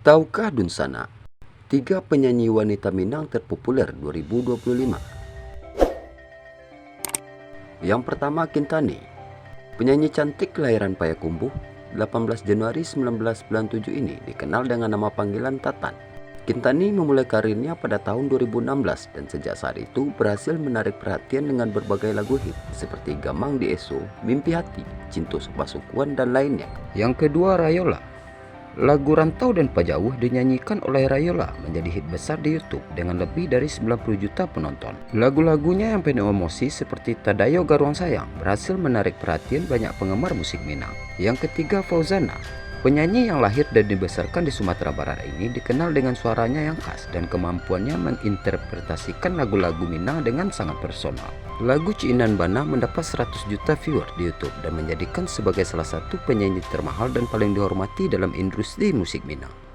Tahukah Dunsana, 3 penyanyi wanita Minang terpopuler 2025? Yang pertama, Kintani. Penyanyi cantik kelahiran Payakumbuh 18 Januari 1997 ini dikenal dengan nama panggilan Tatan. Kintani memulai karirnya pada tahun 2016 dan sejak saat itu berhasil menarik perhatian dengan berbagai lagu hit seperti Gamang di Eso, Mimpi Hati, Cinta Pasukuan, dan lainnya. Yang kedua, Rayola. Lagu Rantau dan Pajauh dinyanyikan oleh Rayola menjadi hit besar di YouTube dengan lebih dari 90 juta penonton. Lagu-lagunya yang penuh emosi seperti Tadayo Garuang Sayang berhasil menarik perhatian banyak penggemar musik Minang. Yang ketiga, Fauzana. Penyanyi yang lahir dan dibesarkan di Sumatera Barat ini dikenal dengan suaranya yang khas dan kemampuannya menginterpretasikan lagu-lagu Minang dengan sangat personal. Lagu Ciinan Bana mendapat 100 juta viewer di YouTube dan menjadikan sebagai salah satu penyanyi termahal dan paling dihormati dalam industri musik Minang.